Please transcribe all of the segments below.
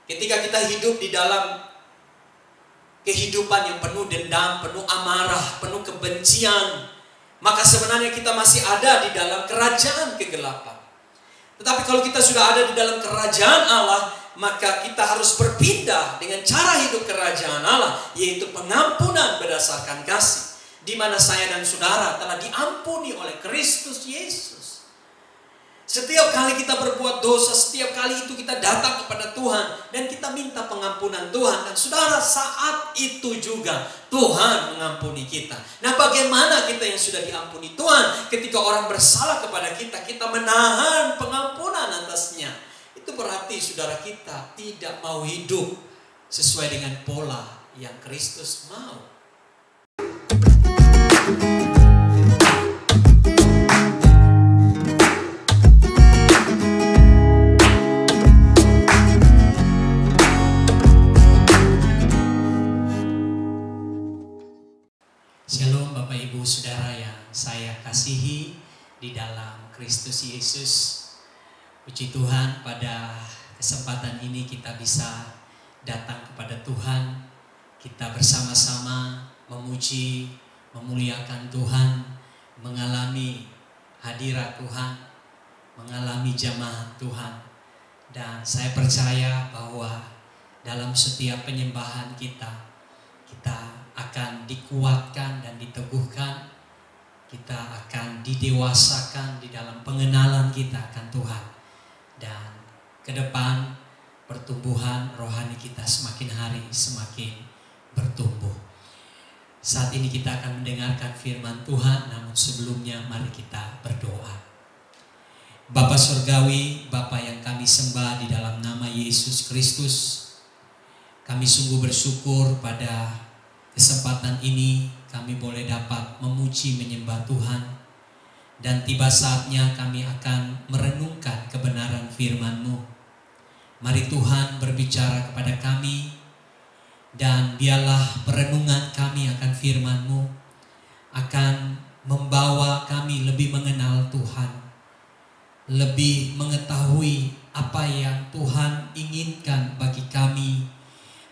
Ketika kita hidup di dalam kehidupan yang penuh dendam, penuh amarah, penuh kebencian, maka sebenarnya kita masih ada di dalam kerajaan kegelapan. Tetapi kalau kita sudah ada di dalam kerajaan Allah, maka kita harus berpindah dengan cara hidup kerajaan Allah, yaitu pengampunan berdasarkan kasih, di mana saya dan saudara telah diampuni oleh Kristus Yesus. Setiap kali kita berbuat dosa, setiap kali itu kita datang kepada Tuhan dan kita minta pengampunan Tuhan. Dan saudara, saat itu juga Tuhan mengampuni kita. Nah, bagaimana kita yang sudah diampuni Tuhan, ketika orang bersalah kepada kita, kita menahan pengampunan atasnya? Itu berarti saudara kita tidak mau hidup sesuai dengan pola yang Kristus mau. Shalom Bapak Ibu Saudara yang saya kasihi di dalam Kristus Yesus. Puji Tuhan, pada kesempatan ini kita bisa datang kepada Tuhan. Kita bersama-sama memuji, memuliakan Tuhan, mengalami hadirat Tuhan, mengalami jamaah Tuhan. Dan saya percaya bahwa dalam setiap penyembahan kita akan dikuatkan dan diteguhkan. Kita akan didewasakan di dalam pengenalan kita akan Tuhan. Dan ke depan pertumbuhan rohani kita semakin hari semakin bertumbuh. Saat ini kita akan mendengarkan firman Tuhan, namun sebelumnya mari kita berdoa. Bapa Surgawi, Bapa yang kami sembah di dalam nama Yesus Kristus, kami sungguh bersyukur pada kesempatan ini kami boleh dapat memuji menyembah Tuhan. Dan tiba saatnya kami akan merenungkan kebenaran firman-Mu. Mari Tuhan berbicara kepada kami, dan biarlah perenungan kami akan firman-Mu akan membawa kami lebih mengenal Tuhan, lebih mengetahui apa yang Tuhan inginkan bagi kami,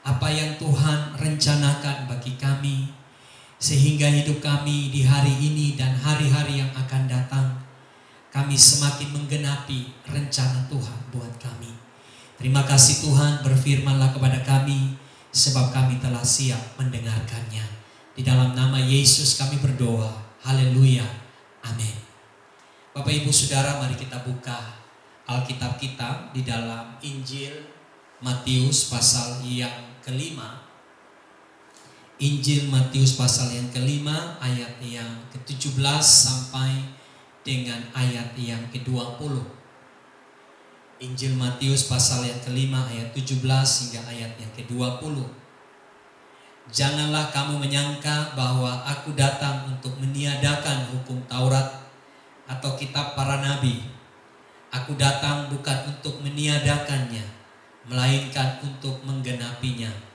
apa yang Tuhan rencanakan bagi kami, sehingga hidup kami di hari ini dan hari-hari yang akan datang, kami semakin menggenapi rencana Tuhan buat kami. Terima kasih Tuhan, berfirmanlah kepada kami, sebab kami telah siap mendengarkannya. Di dalam nama Yesus kami berdoa, haleluya, amin. Bapak Ibu Saudara, mari kita buka Alkitab kita di dalam Injil Matius pasal yang kelima. Injil Matius pasal yang kelima, ayat yang ke-17 sampai dengan ayat yang ke-20. Injil Matius pasal yang kelima, ayat 17 hingga ayat yang ke-20. Janganlah kamu menyangka bahwa aku datang untuk meniadakan hukum Taurat atau kitab para nabi. Aku datang bukan untuk meniadakannya, melainkan untuk menggenapinya.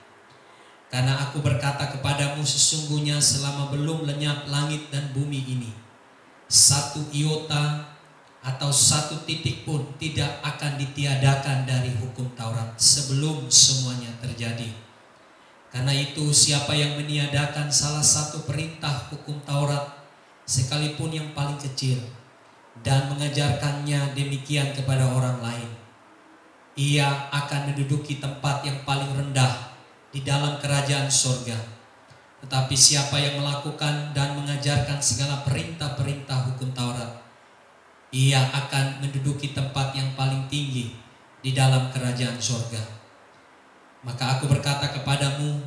Karena aku berkata kepadamu, sesungguhnya selama belum lenyap langit dan bumi ini, satu iota atau satu titik pun tidak akan ditiadakan dari hukum Taurat sebelum semuanya terjadi. Karena itu siapa yang meniadakan salah satu perintah hukum Taurat, sekalipun yang paling kecil, dan mengajarkannya demikian kepada orang lain, ia akan menduduki tempat yang paling rendah di dalam kerajaan surga. Tetapi siapa yang melakukan dan mengajarkan segala perintah-perintah hukum Taurat, ia akan menduduki tempat yang paling tinggi di dalam kerajaan surga. Maka aku berkata kepadamu,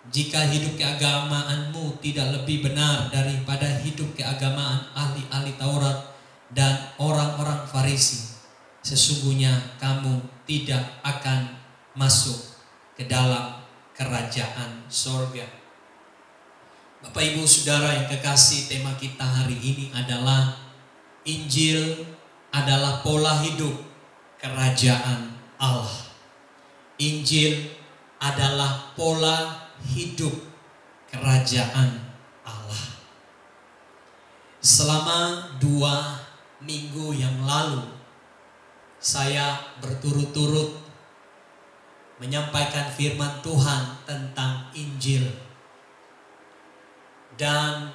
jika hidup keagamaanmu tidak lebih benar daripada hidup keagamaan ahli-ahli Taurat dan orang-orang Farisi, sesungguhnya kamu tidak akan masuk ke dalam kerajaan surga. Bapak Ibu Saudara yang kekasih, tema kita hari ini adalah Injil adalah pola hidup kerajaan Allah. Injil adalah pola hidup kerajaan Allah. Selama 2 minggu yang lalu, saya berturut-turut menyampaikan firman Tuhan tentang Injil. Dan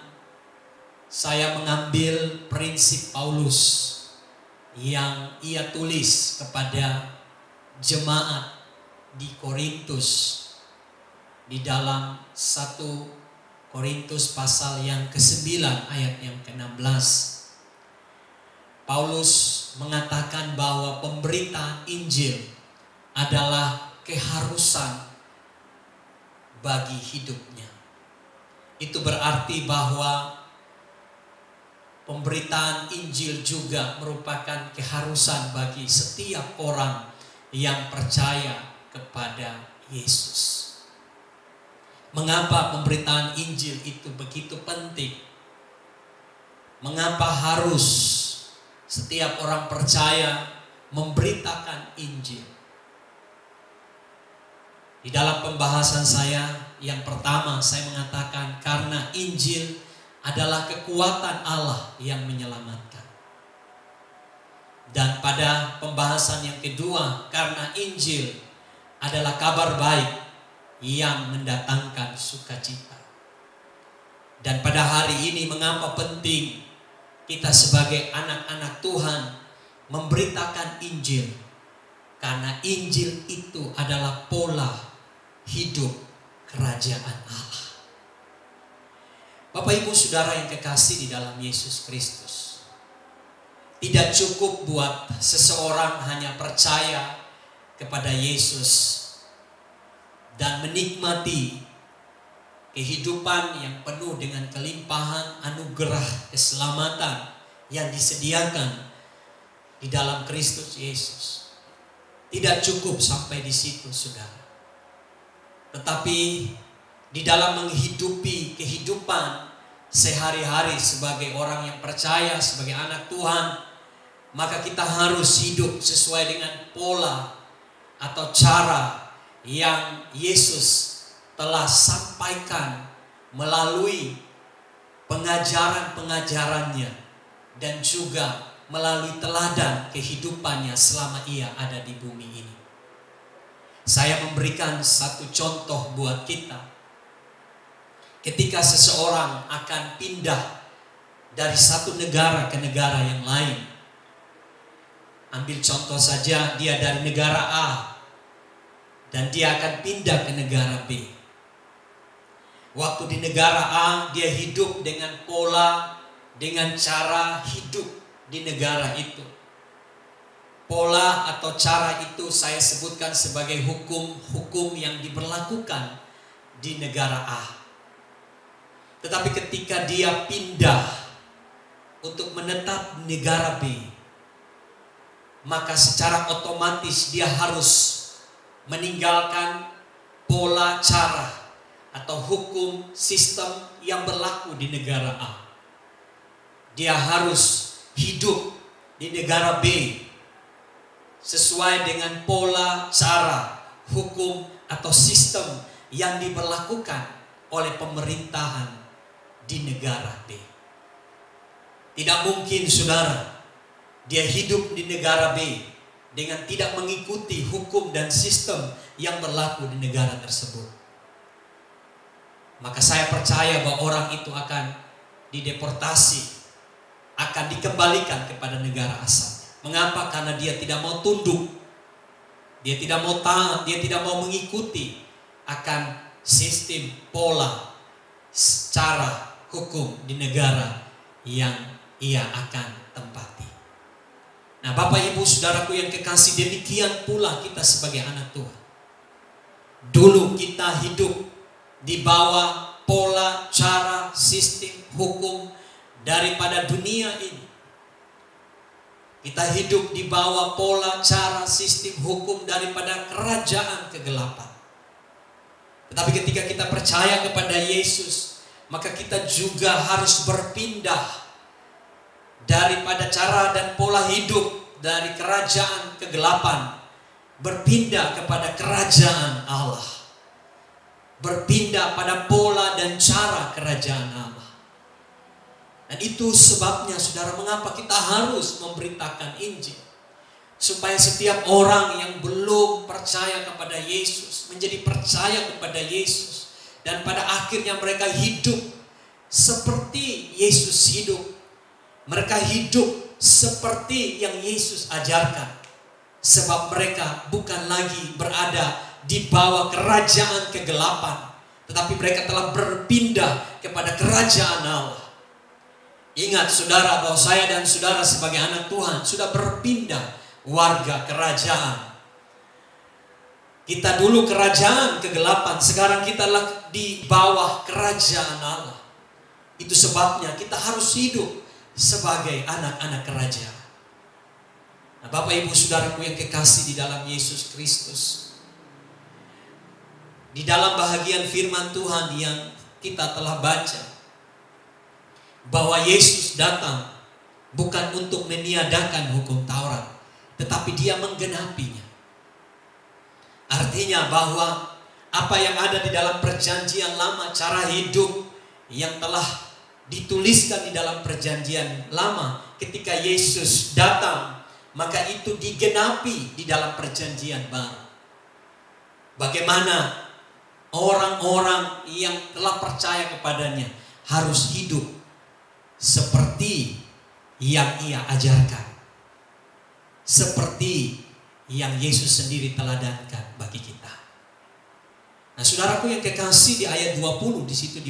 saya mengambil prinsip Paulus yang ia tulis kepada jemaat di Korintus di dalam 1 Korintus pasal yang ke-9 ayat yang ke-16. Paulus mengatakan bahwa pemberitaan Injil adalah keharusan bagi hidupnya. Itu berarti bahwa pemberitaan Injil juga merupakan keharusan bagi setiap orang yang percaya kepada Yesus. Mengapa pemberitaan Injil itu begitu penting? Mengapa harus setiap orang percaya memberitakan Injil? Di dalam pembahasan saya yang pertama, saya mengatakan karena Injil adalah kekuatan Allah yang menyelamatkan. Dan pada pembahasan yang kedua, karena Injil adalah kabar baik yang mendatangkan sukacita. Dan pada hari ini mengapa penting kita sebagai anak-anak Tuhan memberitakan Injil? Karena Injil itu adalah pola hidup kerajaan Allah. Bapak Ibu Saudara yang kekasih di dalam Yesus Kristus, tidak cukup buat seseorang hanya percaya kepada Yesus dan menikmati kehidupan yang penuh dengan kelimpahan anugerah keselamatan yang disediakan di dalam Kristus Yesus. Tidak cukup sampai di situ, saudara. Tetapi di dalam menghidupi kehidupan sehari-hari sebagai orang yang percaya, sebagai anak Tuhan, maka kita harus hidup sesuai dengan pola atau cara yang Yesus telah sampaikan melalui pengajaran-pengajarannya dan juga melalui teladan kehidupannya selama ia ada di bumi ini. Saya memberikan satu contoh buat kita. Ketika seseorang akan pindah dari satu negara ke negara yang lain. Ambil contoh saja, dia dari negara A dan dia akan pindah ke negara B. Waktu di negara A, dia hidup dengan pola, dengan cara hidup di negara itu. Pola atau cara itu saya sebutkan sebagai hukum-hukum yang diberlakukan di negara A. Tetapi ketika dia pindah untuk menetap di negara B, maka secara otomatis dia harus meninggalkan pola cara atau hukum sistem yang berlaku di negara A. Dia harus hidup di negara B sesuai dengan pola, cara, hukum atau sistem yang diberlakukan oleh pemerintahan di negara B. Tidak mungkin saudara, dia hidup di negara B dengan tidak mengikuti hukum dan sistem yang berlaku di negara tersebut. Maka saya percaya bahwa orang itu akan dideportasi, akan dikembalikan kepada negara asal. Mengapa? Karena dia tidak mau tunduk, dia tidak mau taat, dia tidak mau mengikuti akan sistem, pola, cara, hukum di negara yang ia akan tempati. Nah, Bapak Ibu Saudaraku yang kekasih, demikian pula kita sebagai anak Tuhan. Dulu kita hidup di bawah pola, cara, sistem, hukum daripada dunia ini. Kita hidup di bawah pola, cara, sistem, hukum daripada kerajaan kegelapan. Tetapi ketika kita percaya kepada Yesus, maka kita juga harus berpindah daripada cara dan pola hidup dari kerajaan kegelapan, berpindah kepada kerajaan Allah, berpindah pada pola dan cara kerajaan Allah. Dan itu sebabnya saudara, mengapa kita harus memberitakan Injil. Supaya setiap orang yang belum percaya kepada Yesus menjadi percaya kepada Yesus. Dan pada akhirnya mereka hidup seperti Yesus hidup. Mereka hidup seperti yang Yesus ajarkan. Sebab mereka bukan lagi berada di bawah kerajaan kegelapan, tetapi mereka telah berpindah kepada kerajaan Allah. Ingat saudara, bahwa saya dan saudara sebagai anak Tuhan sudah berpindah warga kerajaan. Kita dulu kerajaan kegelapan, sekarang kita di bawah kerajaan Allah. Itu sebabnya kita harus hidup sebagai anak-anak kerajaan. Nah, Bapak Ibu Saudaraku yang kekasih di dalam Yesus Kristus, di dalam bahagian firman Tuhan yang kita telah baca, bahwa Yesus datang bukan untuk meniadakan hukum Taurat, tetapi dia menggenapinya. Artinya bahwa apa yang ada di dalam perjanjian lama, cara hidup yang telah dituliskan di dalam perjanjian lama, ketika Yesus datang, maka itu digenapi di dalam perjanjian baru. Bagaimana orang-orang yang telah percaya kepadanya harus hidup seperti yang ia ajarkan, seperti yang Yesus sendiri teladankan bagi kita. Nah, saudaraku yang kekasih, di ayat 20 di situ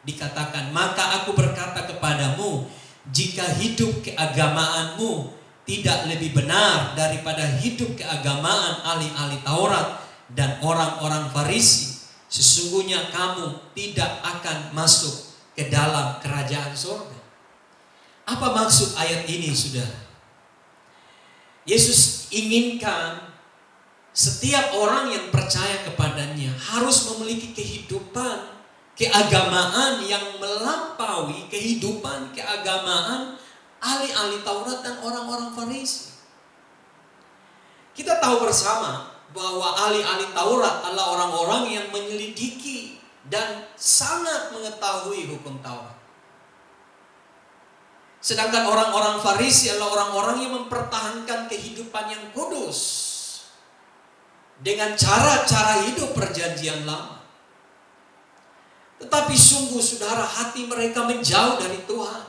dikatakan, maka aku berkata kepadamu, jika hidup keagamaanmu tidak lebih benar daripada hidup keagamaan ahli-ahli Taurat dan orang-orang Farisi, sesungguhnya kamu tidak akan masuk ke dalam kerajaan surga. Apa maksud ayat ini, saudara? Yesus inginkan setiap orang yang percaya kepadanya harus memiliki kehidupan keagamaan yang melampaui kehidupan keagamaan ahli-ahli Taurat dan orang-orang Farisi. Kita tahu bersama bahwa ahli-ahli Taurat adalah orang-orang yang menyelidiki dan sangat mengetahui hukum Taurat. Sedangkan orang-orang Farisi adalah orang-orang yang mempertahankan kehidupan yang kudus dengan cara-cara hidup perjanjian lama. Tetapi sungguh saudara, hati mereka menjauh dari Tuhan.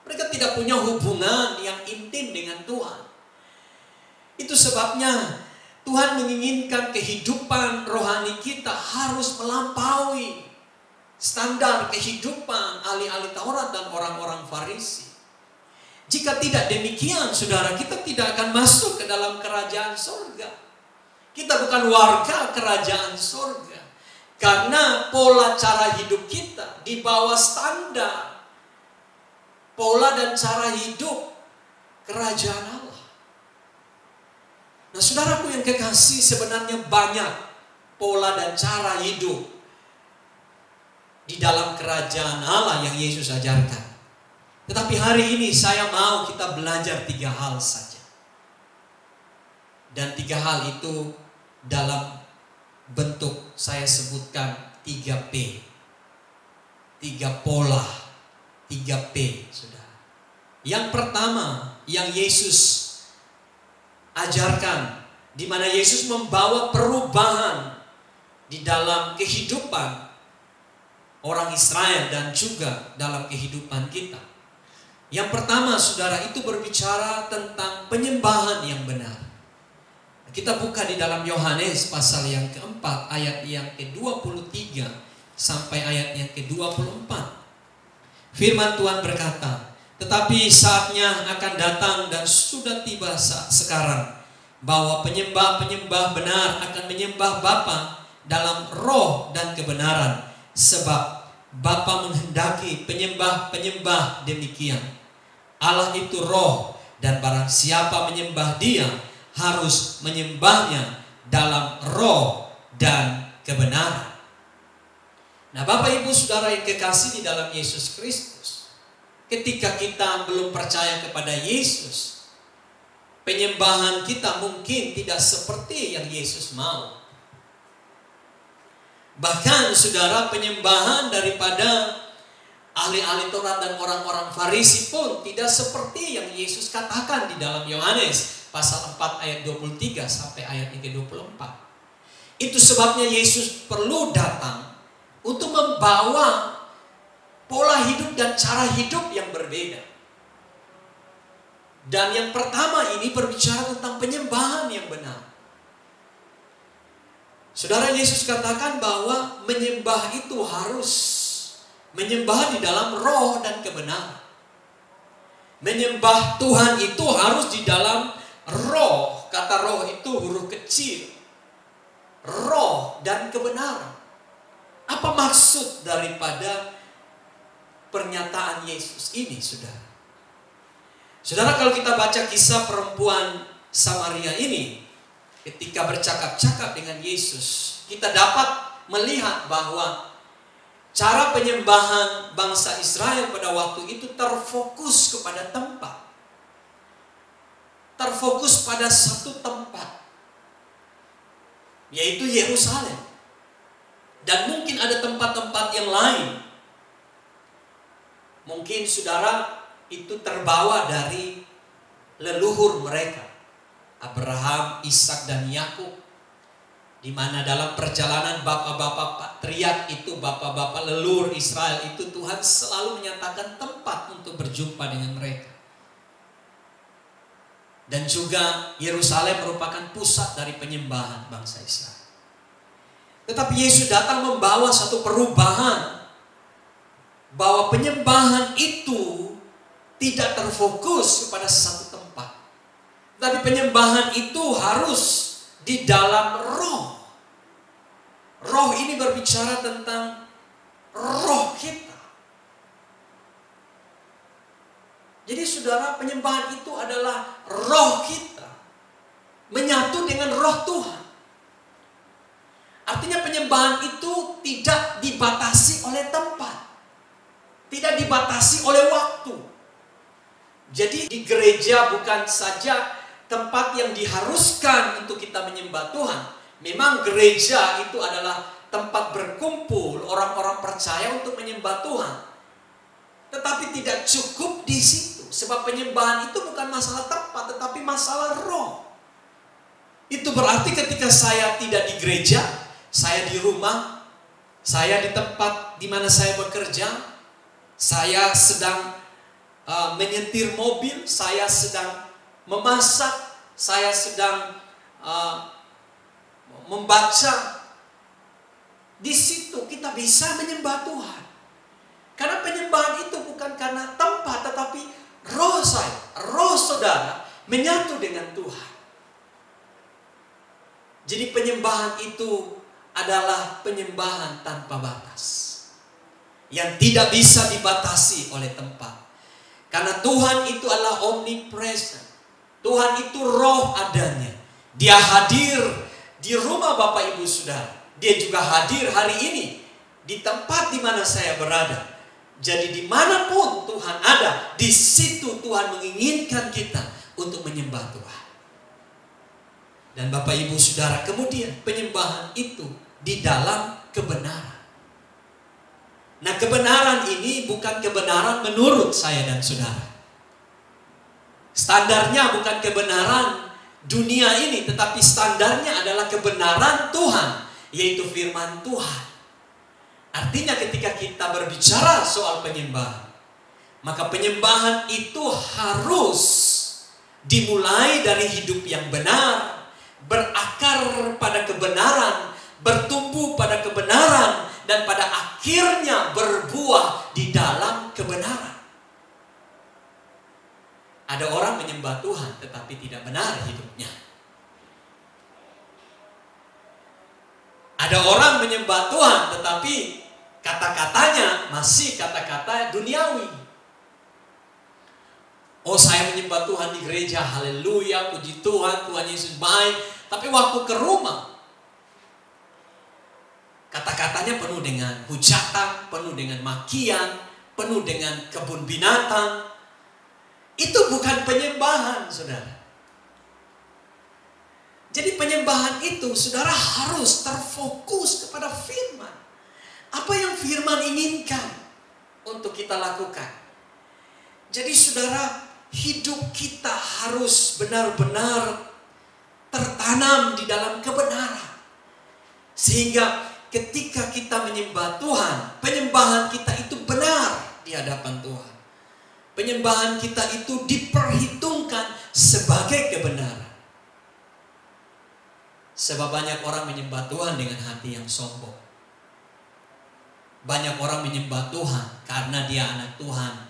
Mereka tidak punya hubungan yang intim dengan Tuhan. Itu sebabnya Tuhan menginginkan kehidupan rohani kita harus melampaui standar kehidupan ahli-ahli Taurat dan orang-orang Farisi. Jika tidak demikian, saudara, kita tidak akan masuk ke dalam kerajaan surga. Kita bukan warga kerajaan surga. Karena pola cara hidup kita di bawah standar pola dan cara hidup kerajaan Allah. Nah, saudaraku yang kekasih, sebenarnya banyak pola dan cara hidup di dalam kerajaan Allah yang Yesus ajarkan. Tetapi hari ini saya mau kita belajar 3 hal saja. Dan 3 hal itu dalam bentuk saya sebutkan 3P. 3 pola, 3P, saudara. Yang pertama yang Yesus ajarkan, di mana Yesus membawa perubahan di dalam kehidupan orang Israel dan juga dalam kehidupan kita. Yang pertama, saudara, itu berbicara tentang penyembahan yang benar. Kita buka di dalam Yohanes pasal yang keempat, ayat yang ke-23 sampai ayat yang ke-24. Firman Tuhan berkata, tetapi saatnya akan datang dan sudah tiba sekarang, bahwa penyembah-penyembah benar akan menyembah Bapa dalam roh dan kebenaran, sebab Bapa menghendaki penyembah-penyembah demikian. Allah itu roh, dan barang siapa menyembah Dia harus menyembahnya dalam roh dan kebenaran. Nah, Bapak Ibu Saudara yang kekasih di dalam Yesus Kristus, ketika kita belum percaya kepada Yesus, penyembahan kita mungkin tidak seperti yang Yesus mau. Bahkan saudara, penyembahan daripada ahli-ahli Taurat dan orang-orang Farisi pun tidak seperti yang Yesus katakan di dalam Yohanes pasal 4 ayat 23 sampai ayat yang ke-24. Itu sebabnya Yesus perlu datang untuk membawa pola hidup dan cara hidup yang berbeda. Dan yang pertama ini berbicara tentang penyembahan yang benar. Saudara, Yesus katakan bahwa menyembah itu harus menyembah di dalam roh dan kebenaran. Menyembah Tuhan itu harus di dalam roh. Kata roh itu huruf kecil. Roh dan kebenaran. Apa maksud daripada pernyataan Yesus ini, saudara? Saudara, kalau kita baca kisah perempuan Samaria ini, ketika bercakap-cakap dengan Yesus, kita dapat melihat bahwa cara penyembahan bangsa Israel pada waktu itu terfokus kepada tempat. Terfokus pada satu tempat, yaitu Yerusalem. Dan mungkin ada tempat-tempat yang lain. Mungkin saudara itu terbawa dari leluhur mereka, Abraham, Ishak dan Yakub, di mana dalam perjalanan bapak-bapak patriark itu, bapak-bapak leluhur Israel itu, Tuhan selalu menyatakan tempat untuk berjumpa dengan mereka. Dan juga Yerusalem merupakan pusat dari penyembahan bangsa Israel. Tetapi Yesus datang membawa satu perubahan, bahwa penyembahan itu tidak terfokus kepada satu tempat. Tapi penyembahan itu harus di dalam roh. Roh ini berbicara tentang roh kita. Jadi saudara, penyembahan itu adalah roh kita menyatu dengan roh Tuhan. Artinya penyembahan itu tidak dibatasi oleh tempat, tidak dibatasi oleh waktu. Jadi di gereja bukan saja tempat yang diharuskan untuk kita menyembah Tuhan. Memang gereja itu adalah tempat berkumpul orang-orang percaya untuk menyembah Tuhan. Tetapi tidak cukup di situ. Sebab penyembahan itu bukan masalah tempat, tetapi masalah roh. Itu berarti ketika saya tidak di gereja, saya di rumah, saya di tempat di mana saya bekerja, saya sedang menyetir mobil, saya sedang memasak, saya sedang membaca. Di situ kita bisa menyembah Tuhan. Karena penyembahan itu bukan karena tempat, tetapi roh saya, roh saudara menyatu dengan Tuhan. Jadi penyembahan itu adalah penyembahan tanpa batas, yang tidak bisa dibatasi oleh tempat. Karena Tuhan itu adalah omnipresent. Tuhan itu roh adanya. Dia hadir di rumah Bapak Ibu Saudara. Dia juga hadir hari ini di tempat di mana saya berada. Jadi dimanapun Tuhan ada, di situ Tuhan menginginkan kita untuk menyembah Tuhan. Dan Bapak Ibu Saudara, kemudian penyembahan itu di dalam kebenaran. Nah, kebenaran ini bukan kebenaran menurut saya dan saudara. Standarnya bukan kebenaran dunia ini, tetapi standarnya adalah kebenaran Tuhan, yaitu firman Tuhan. Artinya ketika kita berbicara soal penyembahan, maka penyembahan itu harus dimulai dari hidup yang benar, berakar pada kebenaran, bertumbuh pada kebenaran, dan pada akhirnya berbuah di dalam kebenaran. Ada orang menyembah Tuhan tetapi tidak benar hidupnya. Ada orang menyembah Tuhan tetapi kata-katanya masih kata-kata duniawi. Oh, saya menyembah Tuhan di gereja, haleluya, puji Tuhan, Tuhan Yesus baik. Tapi waktu ke rumah, kata-katanya penuh dengan hujatan, penuh dengan makian, penuh dengan kebun binatang. Itu bukan penyembahan, saudara. Jadi penyembahan itu, saudara, harus terfokus kepada firman. Apa yang firman inginkan untuk kita lakukan. Jadi saudara, hidup kita harus benar-benar tertanam di dalam kebenaran. Sehingga ketika kita menyembah Tuhan, penyembahan kita itu benar di hadapan Tuhan. Penyembahan kita itu diperhitungkan sebagai kebenaran. Sebab banyak orang menyembah Tuhan dengan hati yang sombong. Banyak orang menyembah Tuhan karena dia anak Tuhan.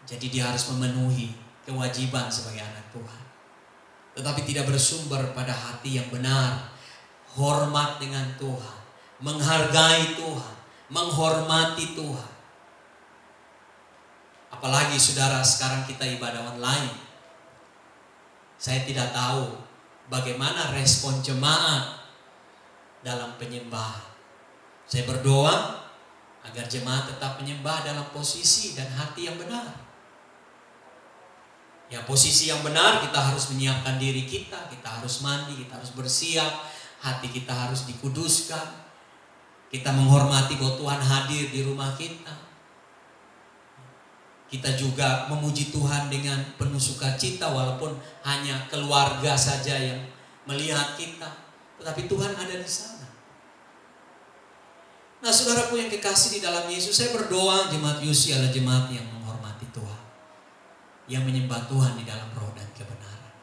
Jadi dia harus memenuhi kewajiban sebagai anak Tuhan. Tetapi tidak bersumber pada hati yang benar. Hormat dengan Tuhan, menghargai Tuhan, menghormati Tuhan. Apalagi saudara, sekarang kita ibadah online. Saya tidak tahu bagaimana respon jemaat dalam penyembahan. Saya berdoa agar jemaat tetap menyembah dalam posisi dan hati yang benar. Ya, posisi yang benar, kita harus menyiapkan diri kita harus mandi, kita harus bersiap, hati kita harus dikuduskan. Kita menghormati bahwa Tuhan hadir di rumah kita. Kita juga memuji Tuhan dengan penuh sukacita walaupun hanya keluarga saja yang melihat kita. Tetapi Tuhan ada di sana. Nah, saudaraku yang kekasih di dalam Yesus, saya berdoa jemaat UC adalah jemaat yang menghormati Tuhan. Yang menyembah Tuhan di dalam roh dan kebenaran.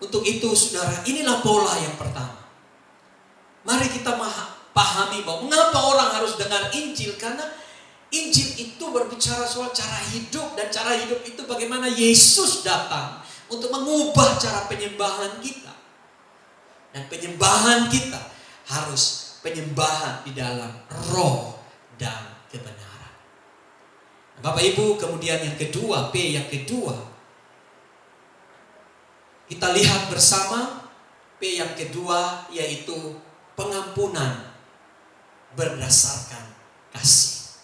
Untuk itu saudara, inilah pola yang pertama. Mari kita pahami bahwa mengapa orang harus dengar Injil. Karena Injil itu berbicara soal cara hidup. Dan cara hidup itu bagaimana Yesus datang untuk mengubah cara penyembahan kita. Dan penyembahan kita harus penyembahan di dalam roh dan kebenaran. Bapak Ibu, kemudian yang kedua, P yang kedua, kita lihat bersama P yang kedua, yaitu pengampunan berdasarkan kasih.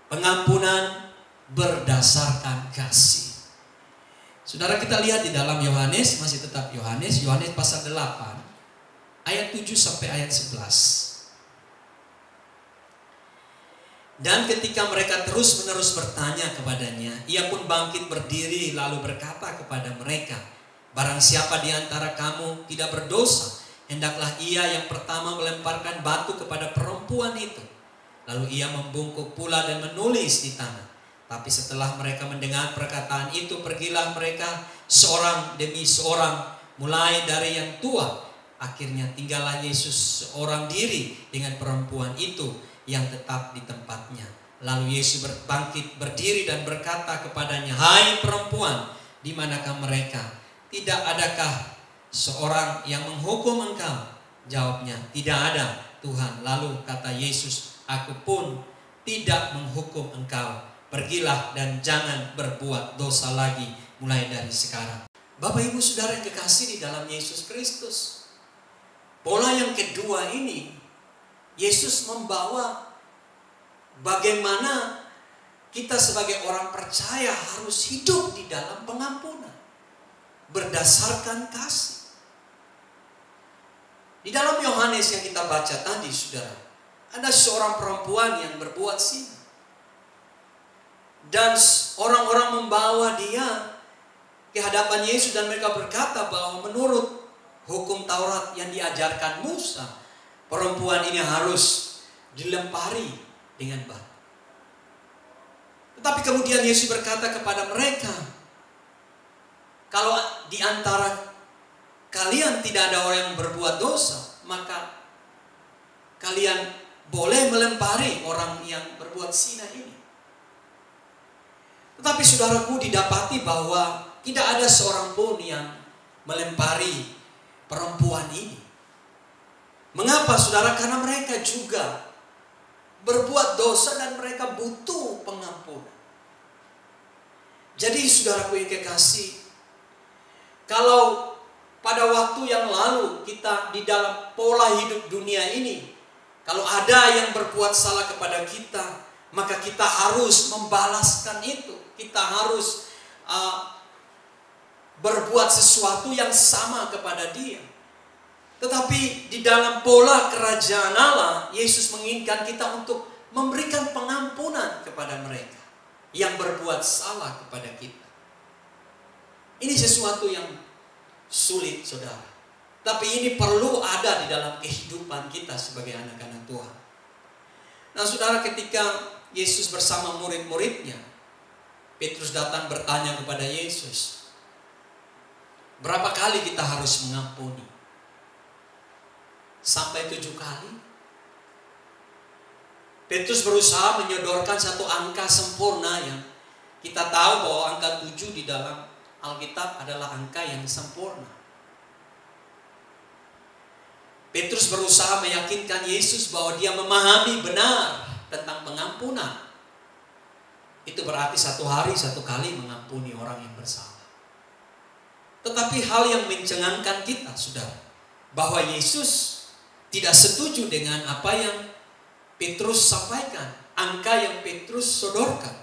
Pengampunan berdasarkan kasih. Saudara, kita lihat di dalam Yohanes, masih tetap Yohanes pasal 8 ayat 7 sampai ayat 11. Dan ketika mereka terus-menerus bertanya kepadanya, ia pun bangkit berdiri lalu berkata kepada mereka, barang siapa di antara kamu tidak berdosa, hendaklah ia yang pertama melemparkan batu kepada perempuan itu. Lalu ia membungkuk pula dan menulis di tanah. Tapi setelah mereka mendengar perkataan itu, pergilah mereka seorang demi seorang, mulai dari yang tua. Akhirnya tinggallah Yesus seorang diri dengan perempuan itu yang tetap di tempatnya. Lalu Yesus bangkit berdiri dan berkata kepadanya, hai perempuan, di manakah mereka? Tidak adakah seorang yang menghukum engkau? Jawabnya, tidak ada Tuhan. Lalu kata Yesus, aku pun tidak menghukum engkau. Pergilah dan jangan berbuat dosa lagi mulai dari sekarang. Bapak Ibu Saudara yang kekasih di dalam Yesus Kristus, pola yang kedua ini, Yesus membawa bagaimana kita sebagai orang percaya harus hidup di dalam pengampunan berdasarkan kasih. Di dalam Yohanes yang kita baca tadi, saudara, ada seorang perempuan yang berbuat zina. Dan orang-orang membawa dia ke hadapan Yesus dan mereka berkata bahwa menurut hukum Taurat yang diajarkan Musa, perempuan ini harus dilempari dengan batu. Tetapi kemudian Yesus berkata kepada mereka, kalau di antara kalian tidak ada orang yang berbuat dosa, maka kalian boleh melempari orang yang berbuat zina ini. Tetapi saudaraku, didapati bahwa tidak ada seorang pun yang melempari perempuan ini. Mengapa saudara? Karena mereka juga berbuat dosa dan mereka butuh pengampunan. Jadi saudaraku yang kekasih, kalau pada waktu yang lalu kita di dalam pola hidup dunia ini, kalau ada yang berbuat salah kepada kita, maka kita harus membalaskan itu. Kita harus berbuat sesuatu yang sama kepada dia. Tetapi di dalam pola kerajaan Allah, Yesus menginginkan kita untuk memberikan pengampunan kepada mereka. yang berbuat salah kepada kita. Ini sesuatu yang sulit, saudara. Tapi ini perlu ada di dalam kehidupan kita sebagai anak-anak Tuhan. Nah, saudara, ketika Yesus bersama murid-muridnya, Petrus datang bertanya kepada Yesus, berapa kali kita harus mengampuni? Sampai 7 kali? Petrus berusaha menyodorkan satu angka sempurna yang kita tahu bahwa angka 7 di dalam Alkitab adalah angka yang sempurna. Petrus berusaha meyakinkan Yesus bahwa dia memahami benar tentang pengampunan. Itu berarti 1 hari 1 kali mengampuni orang yang bersalah. Tetapi hal yang mencengangkan kita, saudara, bahwa Yesus tidak setuju dengan apa yang Petrus sampaikan, angka yang Petrus sodorkan.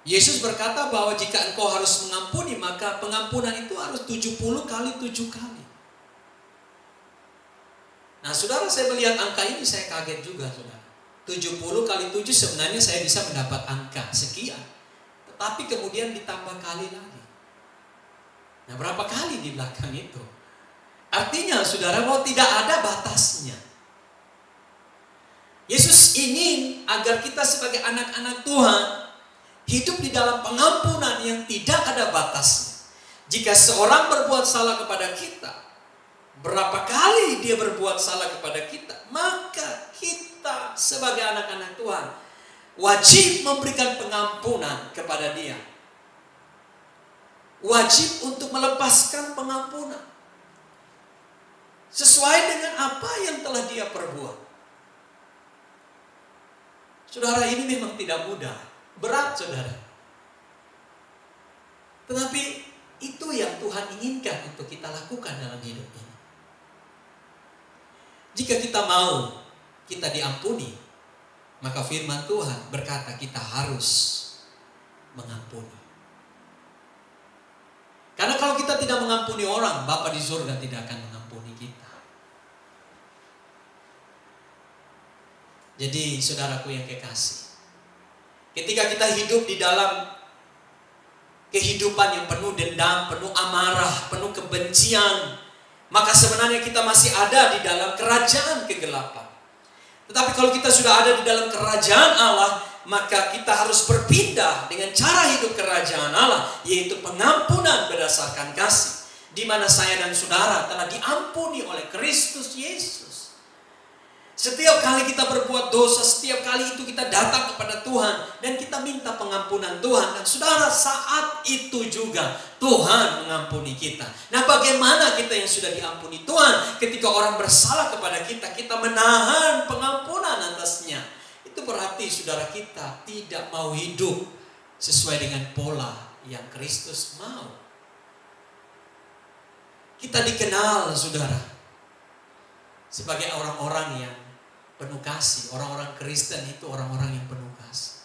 Yesus berkata bahwa jika engkau harus mengampuni, maka pengampunan itu harus 70 kali 7 kali. Nah, saudara, saya melihat angka ini saya kaget juga, saudara. 70 kali 7 sebenarnya saya bisa mendapat angka sekian. Tetapi kemudian ditambah kali lagi. Nah, berapa kali di belakang itu? Artinya, saudara, bahwa tidak ada batasnya. Yesus ingin agar kita sebagai anak-anak Tuhan hidup di dalam pengampunan yang tidak ada batasnya. Jika seorang berbuat salah kepada kita, berapa kali dia berbuat salah kepada kita, maka kita sebagai anak-anak Tuhan wajib memberikan pengampunan kepada dia. Wajib untuk melepaskan pengampunan sesuai dengan apa yang telah dia perbuat. Saudara, ini memang tidak mudah, berat, saudara. Tetapi itu yang Tuhan inginkan untuk kita lakukan dalam hidup ini. Jika kita mau kita diampuni, maka firman Tuhan berkata kita harus mengampuni. Karena kalau kita tidak mengampuni orang, Bapa di surga tidak akan mengampuni kita. Jadi, saudaraku yang kekasih, ketika kita hidup di dalam kehidupan yang penuh dendam, penuh amarah, penuh kebencian, maka sebenarnya kita masih ada di dalam kerajaan kegelapan. Tetapi kalau kita sudah ada di dalam kerajaan Allah, maka kita harus berpindah dengan cara hidup kerajaan Allah, yaitu pengampunan berdasarkan kasih, di mana saya dan saudara telah diampuni oleh Kristus Yesus. Setiap kali kita berbuat dosa, setiap kali itu kita datang kepada Tuhan dan kita minta pengampunan Tuhan. Dan saudara, saat itu juga Tuhan mengampuni kita. Nah, bagaimana kita yang sudah diampuni Tuhan, ketika orang bersalah kepada kita, kita menahan pengampunan atasnya? Itu berarti saudara kita tidak mau hidup sesuai dengan pola yang Kristus mau. Kita dikenal, saudara, sebagai orang-orang yang penuh kasih. Orang-orang Kristen itu orang-orang yang penuh kasih.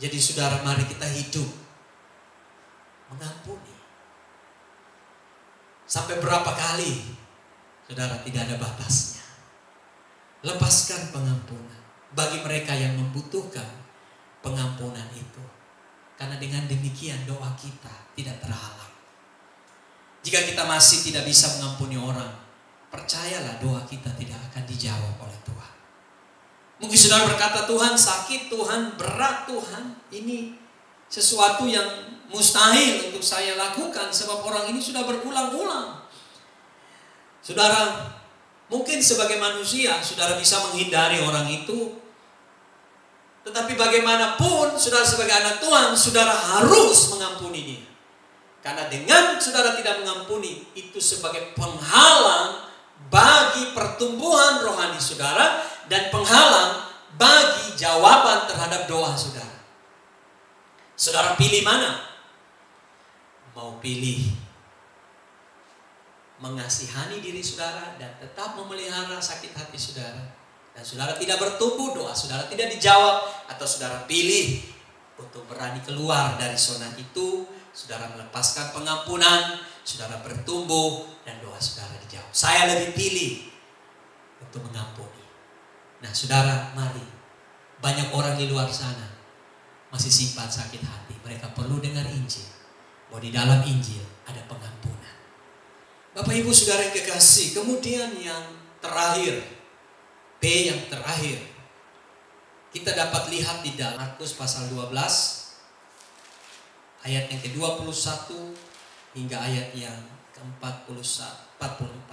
Jadi saudara, mari kita hidup mengampuni. Sampai berapa kali? Saudara, tidak ada batasnya. Lepaskan pengampunan bagi mereka yang membutuhkan pengampunan itu. Karena dengan demikian doa kita tidak terhalang. Jika kita masih tidak bisa mengampuni orang, percayalah doa kita tidak akan dijawab oleh Tuhan. Mungkin saudara berkata, Tuhan sakit, Tuhan berat, Tuhan ini sesuatu yang mustahil untuk saya lakukan sebab orang ini sudah berulang-ulang. Saudara, mungkin sebagai manusia saudara bisa menghindari orang itu, tetapi bagaimanapun saudara sebagai anak Tuhan, saudara harus mengampuni dia. Karena dengan saudara tidak mengampuni, itu sebagai penghalang bagi pertumbuhan rohani saudara dan penghalang bagi jawaban terhadap doa saudara. Saudara pilih mana? Mau pilih mengasihani diri saudara dan tetap memelihara sakit hati saudara, dan saudara tidak bertumbuh, doa saudara tidak dijawab, atau saudara pilih untuk berani keluar dari zona itu, saudara melepaskan pengampunan, saudara bertumbuh dan doa saudara dijawab. Saya lebih pilih untuk mengampuni. Nah, saudara, mari Banyak orang di luar sana masih simpan sakit hati. Mereka perlu dengar Injil, bahwa di dalam Injil ada pengampunan. Bapak Ibu Saudara yang kekasih, kemudian yang terakhir, P yang terakhir, kita dapat lihat di dalam Markus pasal 12 ayat yang ke-21 hingga ayat yang ke-44.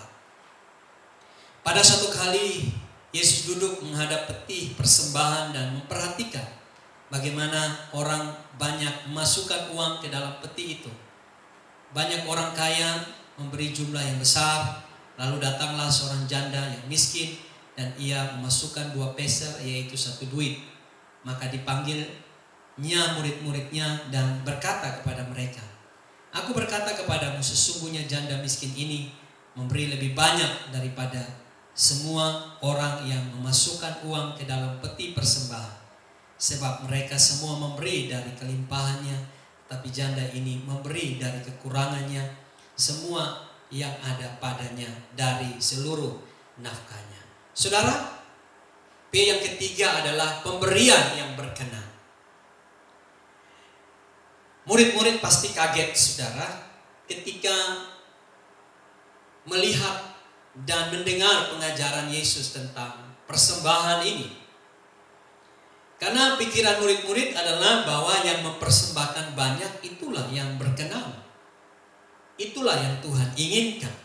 Pada suatu kali Yesus duduk menghadap peti persembahan dan memperhatikan bagaimana orang banyak memasukkan uang ke dalam peti itu. Banyak orang kaya memberi jumlah yang besar. Lalu datanglah seorang janda yang miskin dan ia memasukkan 2 peser, yaitu 1 duit. Maka dipanggilnya murid-muridnya dan berkata kepada mereka, "Aku berkata kepadamu, sesungguhnya janda miskin ini memberi lebih banyak daripada semua orang yang memasukkan uang ke dalam peti persembahan. Sebab mereka semua memberi dari kelimpahannya, tapi janda ini memberi dari kekurangannya semua yang ada padanya dari seluruh nafkahnya." Saudara, P yang ketiga adalah pemberian yang berkenan. Murid-murid pasti kaget, saudara, ketika melihat dan mendengar pengajaran Yesus tentang persembahan ini. Karena pikiran murid-murid adalah bahwa yang mempersembahkan banyak itulah yang berkenan. Itulah yang Tuhan inginkan.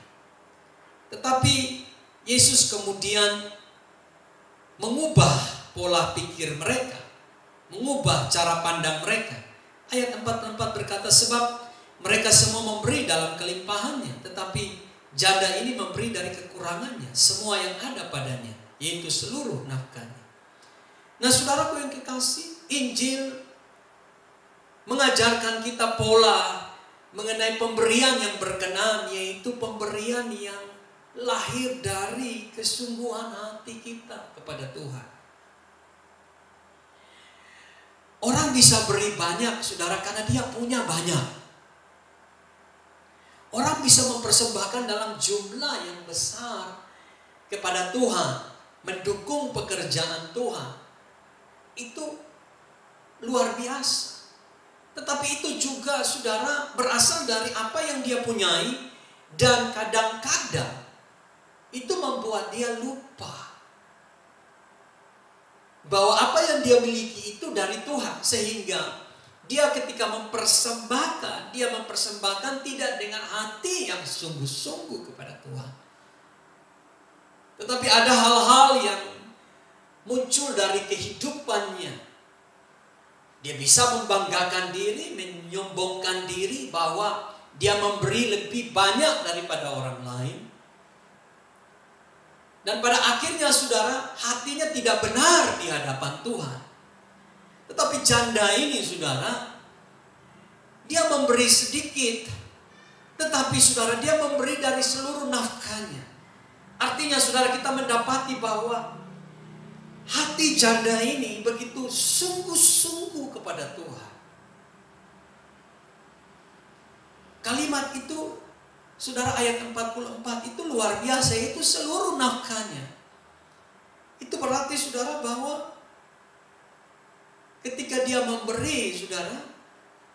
Tetapi Yesus kemudian mengubah pola pikir mereka, mengubah cara pandang mereka. Ayat 44 berkata, sebab mereka semua memberi dalam kelimpahannya, tetapi janda ini memberi dari kekurangannya semua yang ada padanya, yaitu seluruh nafkahnya. Nah, saudaraku yang kekasih, Injil mengajarkan kita pola mengenai pemberian yang berkenan, yaitu pemberian yang lahir dari kesungguhan hati kita kepada Tuhan. Orang bisa beri banyak, saudara, karena dia punya banyak. Orang bisa mempersembahkan dalam jumlah yang besar kepada Tuhan, mendukung pekerjaan Tuhan. Itu luar biasa. Tetapi itu juga, saudara, berasal dari apa yang dia punyai, dan kadang-kadang itu membuat dia lupa bahwa apa yang dia miliki itu dari Tuhan, sehingga dia ketika mempersembahkan, dia mempersembahkan tidak dengan hati yang sungguh-sungguh kepada Tuhan. Tetapi ada hal-hal yang muncul dari kehidupannya. Dia bisa membanggakan diri, menyombongkan diri bahwa dia memberi lebih banyak daripada orang lain. Dan pada akhirnya, saudara, hatinya tidak benar di hadapan Tuhan. Tetapi janda ini, saudara, dia memberi sedikit, tetapi saudara, dia memberi dari seluruh nafkahnya. Artinya, saudara, kita mendapati bahwa hati janda ini begitu sungguh-sungguh kepada Tuhan. Kalimat itu, saudara, ayat 44 itu luar biasa, itu seluruh nafkahnya. Itu berarti, saudara, bahwa ketika dia memberi, saudara,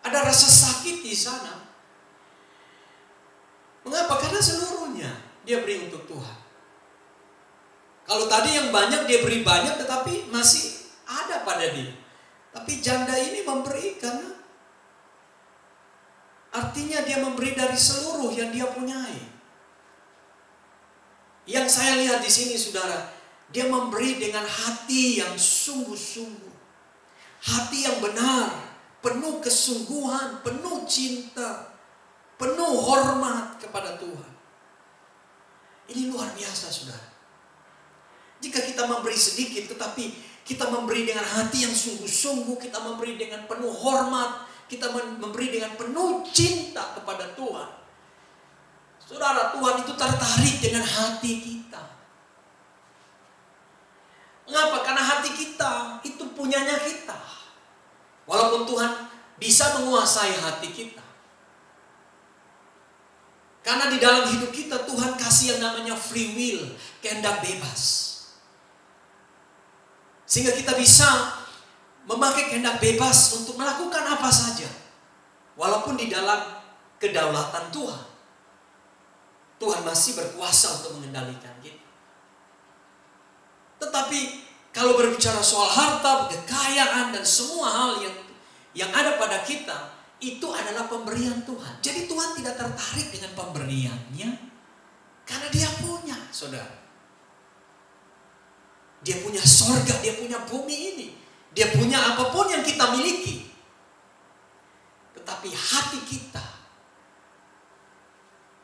ada rasa sakit di sana. Mengapa? Karena seluruhnya dia beri untuk Tuhan. Kalau tadi yang banyak dia beri banyak, tetapi masih ada pada dia. Tapi janda ini memberi karena artinya dia memberi dari seluruh yang dia punyai. Yang saya lihat di sini, saudara, dia memberi dengan hati yang sungguh-sungguh. Hati yang benar, penuh kesungguhan, penuh cinta, penuh hormat kepada Tuhan. Ini luar biasa, saudara. Jika kita memberi sedikit, tetapi kita memberi dengan hati yang sungguh-sungguh, kita memberi dengan penuh hormat, kita memberi dengan penuh cinta kepada Tuhan. Saudara, Tuhan itu tertarik dengan hati kita. Mengapa? Karena hati kita itu punyanya kita. Walaupun Tuhan bisa menguasai hati kita. Karena di dalam hidup kita Tuhan kasih yang namanya free will, kehendak bebas. Sehingga kita bisa memakai kehendak bebas untuk melakukan apa saja, walaupun di dalam kedaulatan Tuhan. Tuhan masih berkuasa untuk mengendalikan kita. Tetapi kalau berbicara soal harta, kekayaan, dan semua hal yang ada pada kita, itu adalah pemberian Tuhan. Jadi Tuhan tidak tertarik dengan pemberiannya, karena Dia punya, saudara. Dia punya sorga, Dia punya bumi ini, Dia punya apapun yang kita miliki. Tetapi hati kita,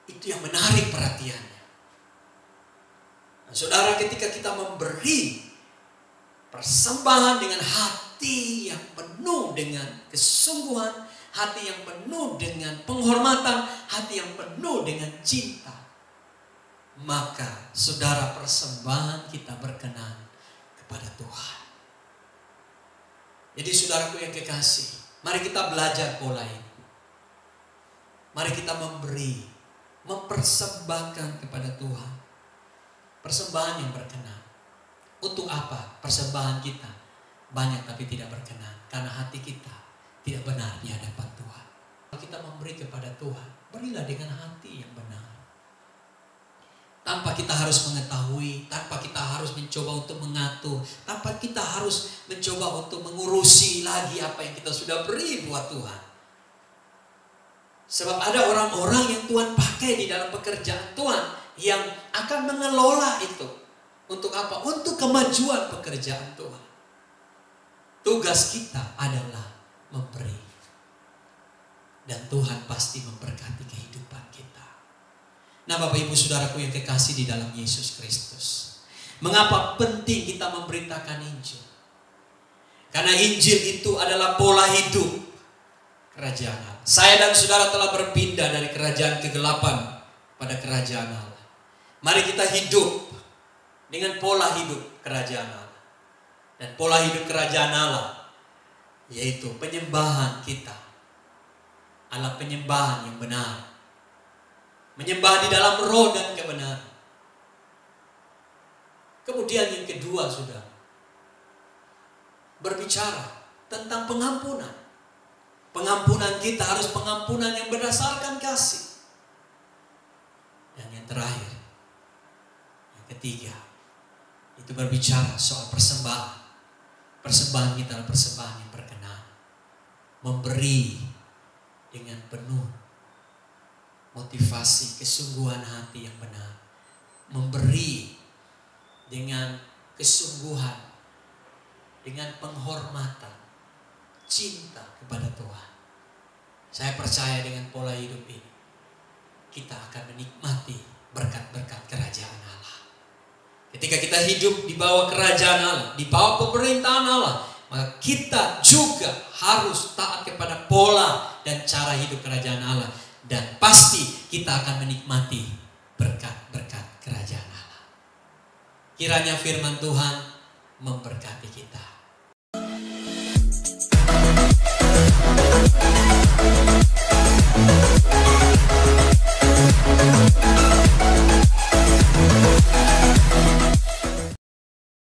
itu yang menarik perhatiannya. Nah, saudara, ketika kita memberi persembahan dengan hati yang penuh dengan kesungguhan, hati yang penuh dengan penghormatan, hati yang penuh dengan cinta, maka saudara, persembahan kita berkenan kepada Tuhan. Jadi saudaraku yang kekasih, mari kita belajar pola ini. Mari kita memberi, mempersembahkan kepada Tuhan persembahan yang berkenan. Untuk apa? Persembahan kita banyak tapi tidak berkenan, karena hati kita tidak benar di hadapan Tuhan. Kalau kita memberi kepada Tuhan, berilah dengan hati yang benar. Tanpa kita harus mengetahui, tanpa kita harus mencoba untuk mengatur, tanpa kita harus mencoba untuk mengurusi lagi apa yang kita sudah beri buat Tuhan. Sebab ada orang-orang yang Tuhan pakai di dalam pekerjaan Tuhan, yang akan mengelola itu. Untuk apa? Untuk kemajuan pekerjaan Tuhan. Tugas kita adalah memberi. Dan Tuhan pasti memberkati kehidupan kita. Nah, Bapak Ibu Saudaraku yang kekasih di dalam Yesus Kristus, mengapa penting kita memberitakan Injil? Karena Injil itu adalah pola hidup kerajaan Allah. Saya dan saudara telah berpindah dari kerajaan kegelapan pada kerajaan Allah. Mari kita hidup dengan pola hidup kerajaan Allah. Dan pola hidup kerajaan Allah yaitu penyembahan kita adalah penyembahan yang benar. Menyembah di dalam roh dan kebenaran. Kemudian yang kedua, saudara, berbicara tentang pengampunan. Pengampunan kita harus pengampunan yang berdasarkan kasih. Dan yang terakhir, yang ketiga, itu berbicara soal persembahan. Persembahan kita adalah persembahan yang berkenan. Memberi dengan penuh motivasi, kesungguhan hati yang benar. Memberi dengan kesungguhan, dengan penghormatan, cinta kepada Tuhan. Saya percaya dengan pola hidup ini, kita akan menikmati berkat-berkat kerajaan Allah. Ketika kita hidup di bawah kerajaan Allah, di bawah pemerintahan Allah, maka kita juga harus taat kepada pola dan cara hidup kerajaan Allah. Dan pasti kita akan menikmati berkat-berkat kerajaan Allah. Kiranya firman Tuhan memberkati kita.